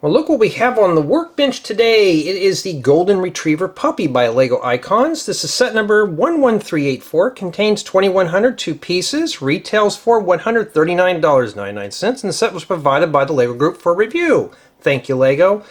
Well, look what we have on the workbench today. It is the Golden Retriever Puppy by Lego Icons. This is set number 11384. Contains 2,100 two pieces. Retails for $139.99. And the set was provided by the Lego Group for review. Thank you, Lego.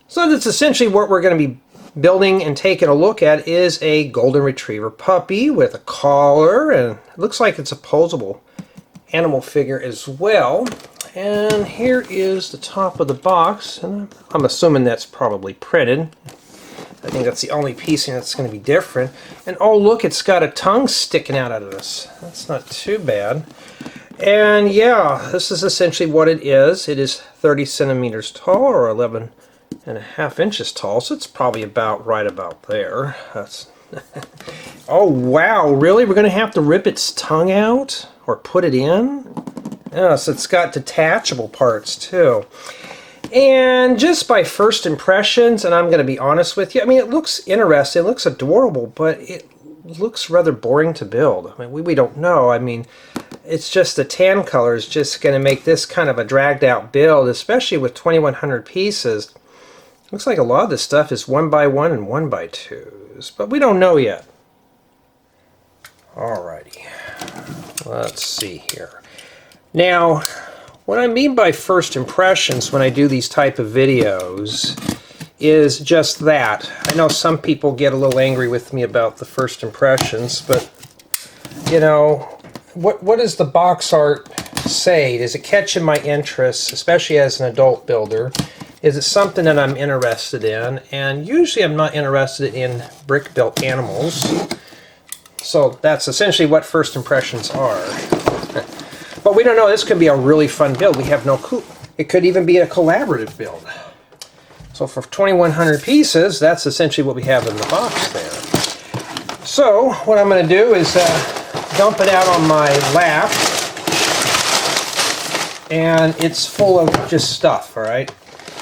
So that's essentially what we're going to be building and taking a look at is a Golden Retriever Puppy with a collar. And it looks like it's a posable animal figure as well. And here is the top of the box, and I'm assuming that's probably printed. I think that's the only piece that's going to be different. And oh look, it's got a tongue sticking out of this. That's not too bad. And yeah, this is essentially what it is. It is 30 centimeters tall, or 11.5 inches tall, so it's probably right about there. That's oh wow, really? We're going to have to rip its tongue out or put it in? Yes, it's got detachable parts too. And just by first impressions, and I'm going to be honest with you, I mean, it looks interesting, it looks adorable, but it looks rather boring to build. I mean, we don't know. I mean, it's just the tan color is just going to make this kind of a dragged out build, especially with 2,100 pieces. Looks like a lot of this stuff is 1x1 and 1x2s, but we don't know yet. Alrighty, let's see here. Now, what I mean by first impressions when I do these type of videos is just that. I know some people get a little angry with me about the first impressions, but you know, what does the box art say? Does it catch my interest, especially as an adult builder? Is it something that I'm interested in? And usually I'm not interested in brick built animals. So that's essentially what first impressions are. But we don't know, this could be a really fun build. We have no clue. It could even be a collaborative build. So for 2,100 pieces, that's essentially what we have in the box there. So what I'm going to do is dump it out on my lap. And it's full of just stuff, all right?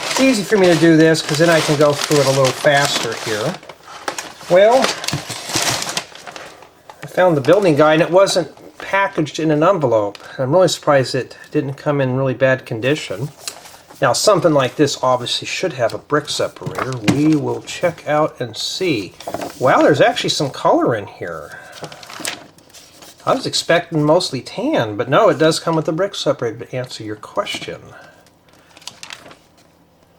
It's easy for me to do this because then I can go through it a little faster here. Well, I found the building guide and it wasn't packaged in an envelope. I'm really surprised it didn't come in really bad condition. Now something like this obviously should have a brick separator. We will check out and see. Wow, there's actually some color in here. I was expecting mostly tan, but no, it does come with a brick separator to answer your question.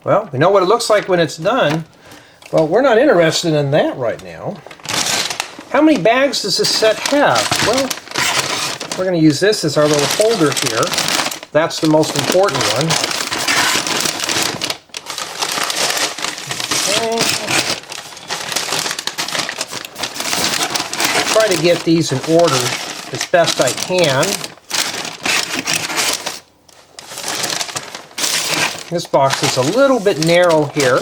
Well, we know what it looks like when it's done. Well, we're not interested in that right now. How many bags does this set have? Well, we're going to use this as our little holder here. That's the most important one. Okay. Try to get these in order as best I can. This box is a little bit narrow here.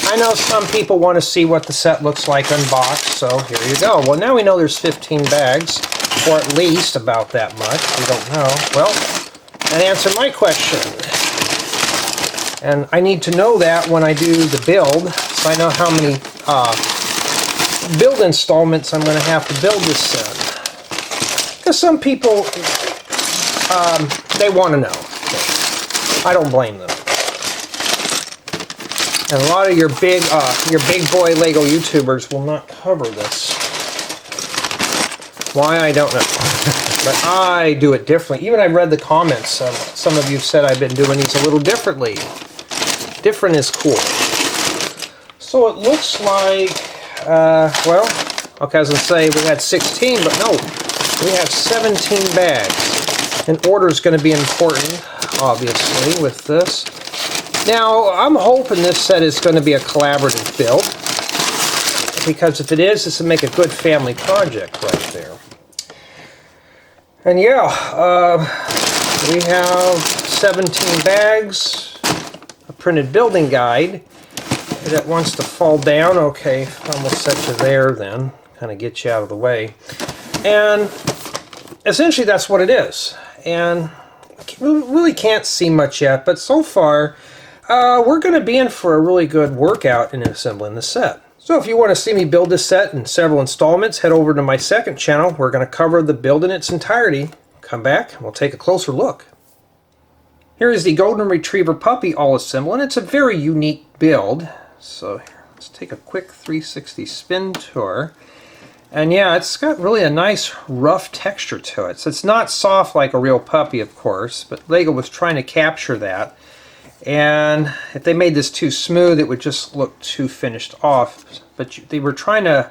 I know some people want to see what the set looks like unboxed, so here you go. Well, now we know there's 15 bags. Or at least about that much. We don't know. Well, that answered my question. And I need to know that when I do the build, so I know how many build installments I'm going to have to build this set. Because some people, they want to know. I don't blame them. And a lot of your big boy Lego YouTubers will not cover this. Why, I don't know. But I do it differently. Even I read the comments. Some of you said I've been doing these a little differently. Different is cool. So it looks like, well, okay, I was going to say we had 16, but no. We have 17 bags. And order is going to be important, obviously, with this. Now, I'm hoping this set is going to be a collaborative build. Because if it is, this will make a good family project right there. And yeah, we have 17 bags, a printed building guide that wants to fall down. Okay, almost set you there then, kind of get you out of the way. And essentially that's what it is. And we really can't see much yet, but so far we're going to be in for a really good workout in assembling the set. So if you want to see me build this set in several installments, head over to my second channel. We're going to cover the build in its entirety. Come back and we'll take a closer look. Here is the Golden Retriever Puppy all assembled, and it's a very unique build. So here, let's take a quick 360 spin tour. And yeah, it's got really a nice rough texture to it. So it's not soft like a real puppy, of course, but Lego was trying to capture that. And if they made this too smooth, it would just look too finished off. But they were trying to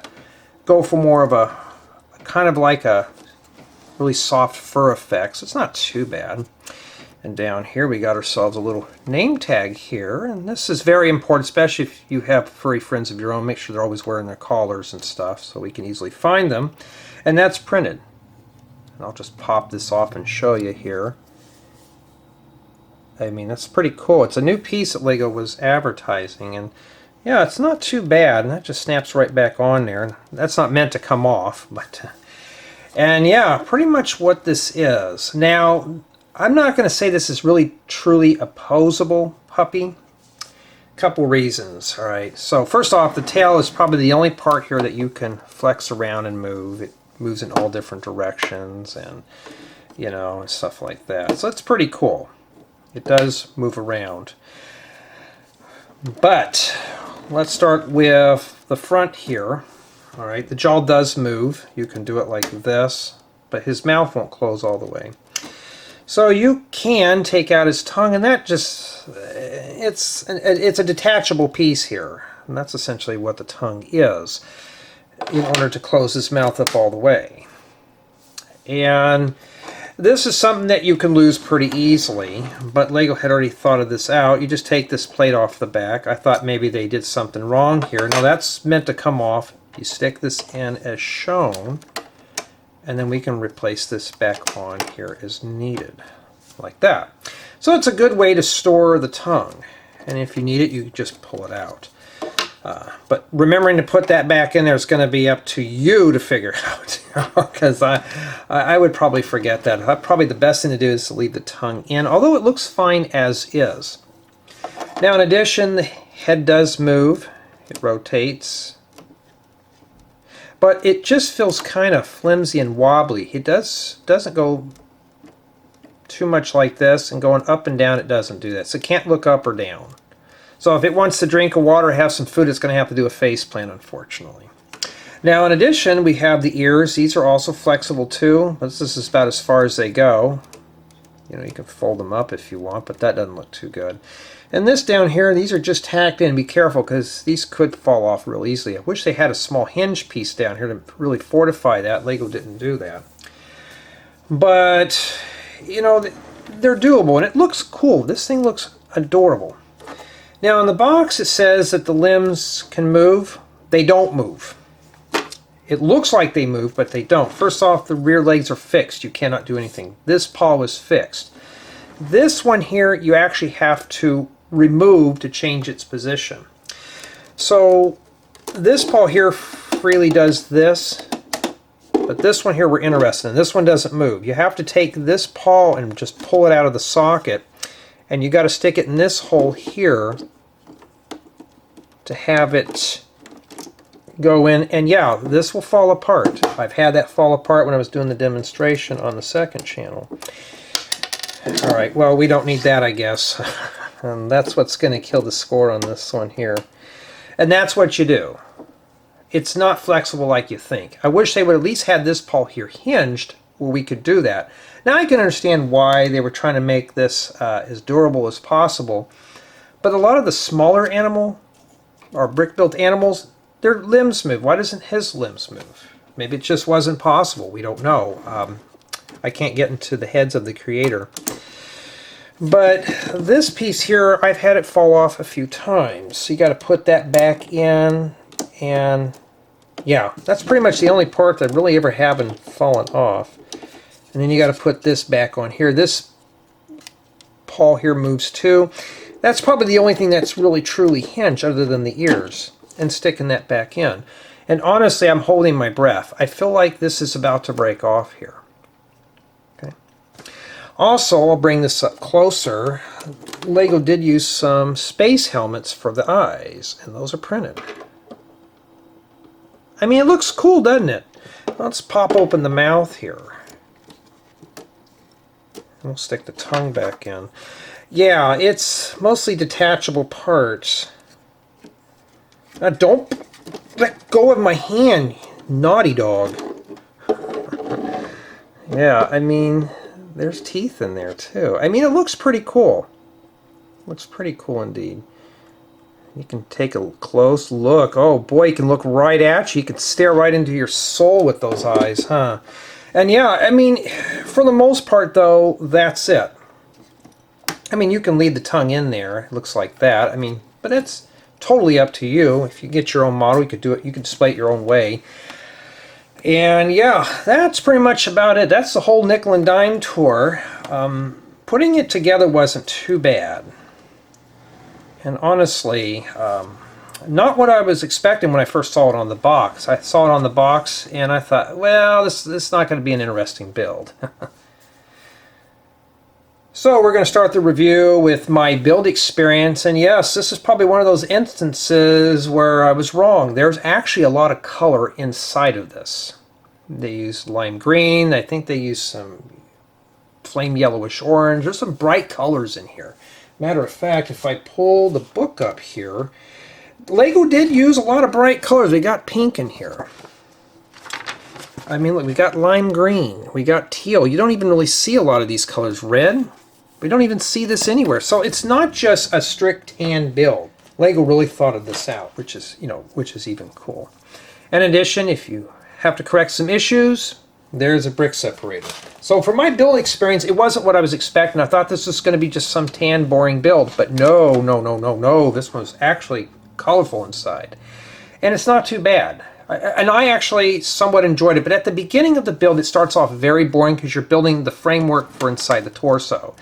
go for more of a kind of like a really soft fur effect, so it's not too bad. And down here we got ourselves a little name tag here, and this is very important, especially if you have furry friends of your own. Make sure they're always wearing their collars and stuff so we can easily find them. And that's printed. And I'll just pop this off and show you here. I mean, that's pretty cool. It's a new piece that Lego was advertising, and yeah, it's not too bad, and that just snaps right back on there. That's not meant to come off, but and yeah, pretty much what this is. Now, I'm not going to say this is really truly a posable puppy. Couple reasons. All right, so first off, the tail is probably the only part here that you can flex around and move. It moves in all different directions, and you know, and stuff like that. So it's pretty cool. It does move around. But let's start with the front here. All right, the jaw does move. You can do it like this, but his mouth won't close all the way. So you can take out his tongue, and that just, it's a detachable piece here. And that's essentially what the tongue is, in order to close his mouth up all the way. And this is something that you can lose pretty easily, but Lego had already thought of this out. You just take this plate off the back. I thought maybe they did something wrong here. No, that's meant to come off. You stick this in as shown, and then we can replace this back on here as needed, like that. So it's a good way to store the tongue, and if you need it, you just pull it out. But remembering to put that back in there is going to be up to you to figure out, because I would probably forget that. Probably the best thing to do is to leave the tongue in, although it looks fine as is. Now, in addition, the head does move. It rotates. But it just feels kind of flimsy and wobbly. It doesn't go too much like this, and going up and down, it doesn't do that. So it can't look up or down. So if it wants to drink water or have some food, it's going to have to do a face plant, unfortunately. Now, in addition, we have the ears. These are also flexible too, but this is about as far as they go. You know, you can fold them up if you want, but that doesn't look too good. And this down here, these are just tacked in. Be careful, because these could fall off real easily. I wish they had a small hinge piece down here to really fortify that. Lego didn't do that. But, you know, they're doable, and it looks cool. This thing looks adorable. Now, in the box, it says that the limbs can move. They don't move. It looks like they move, but they don't. First off, the rear legs are fixed. You cannot do anything. This paw is fixed. This one here, you actually have to remove to change its position. So this paw here freely does this, but this one here we're interested in. This one doesn't move. You have to take this paw and just pull it out of the socket, and you got to stick it in this hole here to have it go in, and yeah, this will fall apart. I've had that fall apart when I was doing the demonstration on the second channel. Alright, well, we don't need that, I guess. And that's what's going to kill the score on this one here. And that's what you do. It's not flexible like you think. I wish they would at least had this paw here hinged where we could do that. Now I can understand why they were trying to make this as durable as possible. But a lot of the smaller animal or brick-built animals, their limbs move. Why doesn't his limbs move? Maybe it just wasn't possible. We don't know. I can't get into the heads of the creator. But this piece here, I've had it fall off a few times. So you got to put that back in, and yeah, that's pretty much the only part that really ever haven't fallen off. And then you got to put this back on here. This paw here moves too. That's probably the only thing that's really truly hinged other than the ears, and sticking that back in. And honestly, I'm holding my breath. I feel like this is about to break off here. Okay. Also, I'll bring this up closer. Lego did use some space helmets for the eyes, and those are printed. I mean, it looks cool, doesn't it? Let's pop open the mouth here. We'll stick the tongue back in. Yeah, it's mostly detachable parts. Don't let go of my hand, naughty dog. Yeah, I mean, there's teeth in there too. I mean, it looks pretty cool. Looks pretty cool indeed. You can take a close look. Oh boy, you can look right at you. You can stare right into your soul with those eyes, huh? And yeah, I mean, for the most part though, that's it. I mean, you can leave the tongue in there. It looks like that. I mean, but it's totally up to you. If you get your own model, you could do it. You could display it your own way. And yeah, that's pretty much about it. That's the whole nickel and dime tour. Putting it together wasn't too bad. And honestly, not what I was expecting when I first saw it on the box. I saw it on the box and I thought, well, this is not going to be an interesting build. So we're going to start the review with my build experience, and yes, this is probably one of those instances where I was wrong. There's actually a lot of color inside of this. They use lime green, I think they use some flame yellowish orange. There's some bright colors in here. Matter of fact, if I pull the book up here, Lego did use a lot of bright colors. We got pink in here. I mean, look, we got lime green, we got teal. You don't even really see a lot of these colors. Red. We don't even see this anywhere. So it's not just a strict tan build. Lego really thought of this out, which is, which is even cool. In addition, if you have to correct some issues, there's a brick separator. So for my build experience, it wasn't what I was expecting. I thought this was going to be just some tan, boring build, but no. This one was actually colorful inside. And it's not too bad. And I actually somewhat enjoyed it, but at the beginning of the build, it starts off very boring because you're building the framework for inside the torso.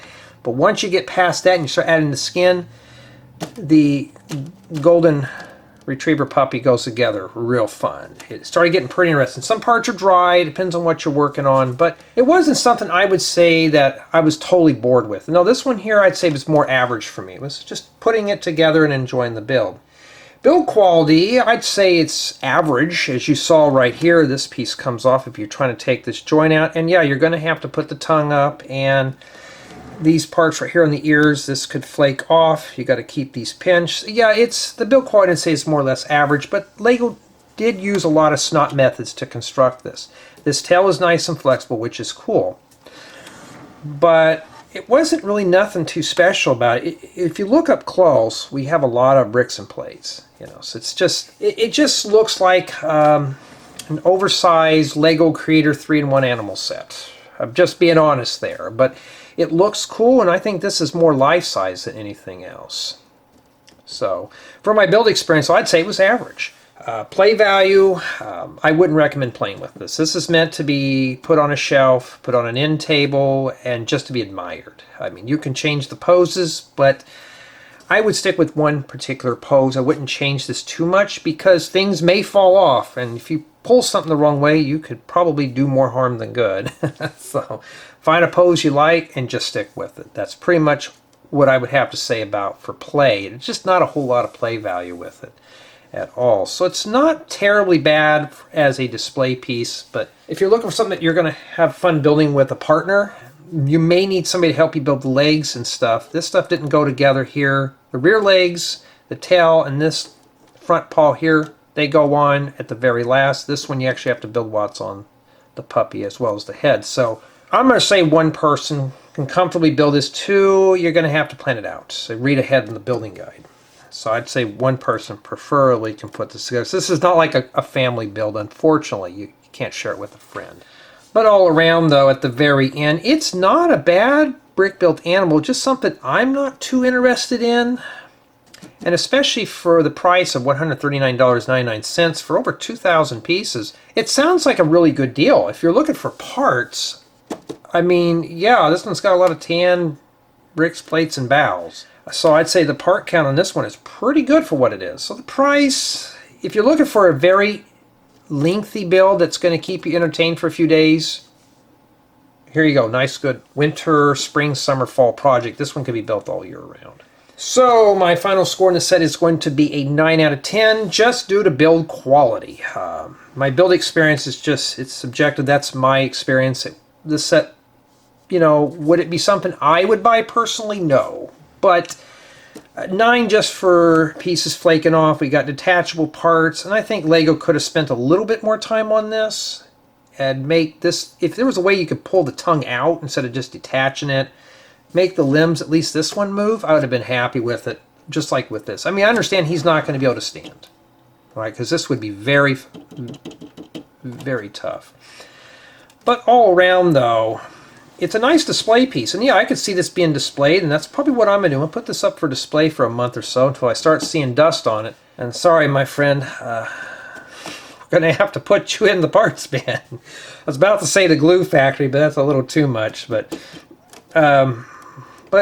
But once you get past that and you start adding the skin, the golden retriever puppy goes together real fun. It started getting pretty interesting. Some parts are dry, it depends on what you're working on, but it wasn't something I would say that I was totally bored with. No, this one here I'd say was more average for me. It was just putting it together and enjoying the build. Build quality, I'd say it's average. As you saw right here, this piece comes off if you're trying to take this joint out. And yeah, you're going to have to put the tongue up, and these parts right here on the ears, this could flake off. You got to keep these pinched. Yeah, it's the build quality I'd say is more or less average, but Lego did use a lot of snot methods to construct this. This tail is nice and flexible, which is cool. But it wasn't really nothing too special about it. If you look up close, we have a lot of bricks and plates. So it's just, it just looks like an oversized Lego Creator 3-in-1 animal set. I'm just being honest there, but it looks cool, and I think this is more life-size than anything else. So for my build experience, I'd say it was average. Play value, I wouldn't recommend playing with this. This is meant to be put on a shelf, put on an end table, and just to be admired. I mean, you can change the poses, but I would stick with one particular pose. I wouldn't change this too much because things may fall off, and if you pull something the wrong way, you could probably do more harm than good. So find a pose you like and just stick with it. That's pretty much what I would have to say about for play. It's just not a whole lot of play value with it at all. So it's not terribly bad as a display piece, but if you're looking for something that you're going to have fun building with a partner, you may need somebody to help you build the legs and stuff. This stuff didn't go together here. The rear legs, the tail, and this front paw here, they go on at the very last. This one you actually have to build what's on the puppy as well as the head. So I'm going to say one person can comfortably build this. Two, you're going to have to plan it out. So read ahead in the building guide. So I'd say one person preferably can put this together. So this is not like a family build, unfortunately. You can't share it with a friend. But all around, though, at the very end, it's not a bad brick-built animal, just something I'm not too interested in. And especially for the price of $139.99 for over 2,000 pieces, it sounds like a really good deal. If you're looking for parts, I mean, yeah, this one's got a lot of tan bricks, plates, and bowels. So I'd say the part count on this one is pretty good for what it is. So the price, if you're looking for a very lengthy build that's going to keep you entertained for a few days, here you go. Nice, good winter, spring, summer, fall project. This one can be built all year round. So my final score in the set is going to be a 9 out of 10 just due to build quality. My build experience is just, it's subjective. That's my experience. This set you know, would it be something I would buy personally? No. But 9 just for pieces flaking off. We got detachable parts, and I think Lego could have spent a little bit more time on this and make this, if there was a way you could pull the tongue out instead of just detaching it, make the limbs, at least this one, move, I would have been happy with it, just like with this. I mean, I understand he's not going to be able to stand, right? Because this would be very, very tough. But all around, though, it's a nice display piece. And yeah, I could see this being displayed, and that's probably what I'm going to do. I'm going to put this up for display for a month or so until I start seeing dust on it. And sorry, my friend, we're going to have to put you in the parts bin. I was about to say the glue factory, but that's a little too much. But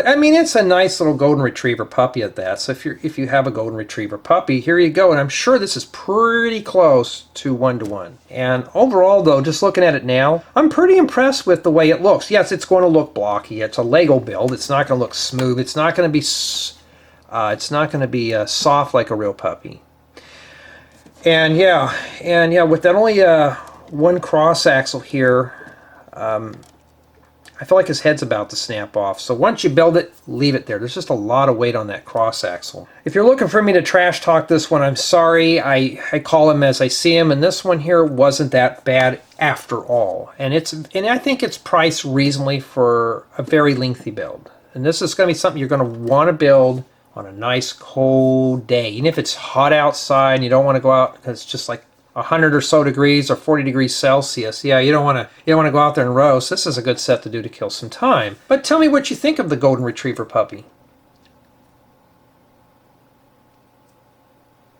I mean, it's a nice little golden retriever puppy at that. So if you have a golden retriever puppy, here you go. And I'm sure this is pretty close to 1-to-1. And overall, though, just looking at it now, I'm pretty impressed with the way it looks. Yes, it's going to look blocky. It's a Lego build. It's not going to look smooth. It's not going to be soft like a real puppy. And yeah, with that only one cross axle here, I feel like his head's about to snap off. So once you build it, leave it there. There's just a lot of weight on that cross axle. If you're looking for me to trash talk this one, I'm sorry. I call him as I see him, and this one here wasn't that bad after all. And I think it's priced reasonably for a very lengthy build. And this is going to be something you're going to want to build on a nice cold day. Even if it's hot outside and you don't want to go out because it's just like 100 or so degrees or 40 degrees Celsius. Yeah, you don't want to go out there and roast. This is a good set to do to kill some time. But tell me what you think of the golden retriever puppy.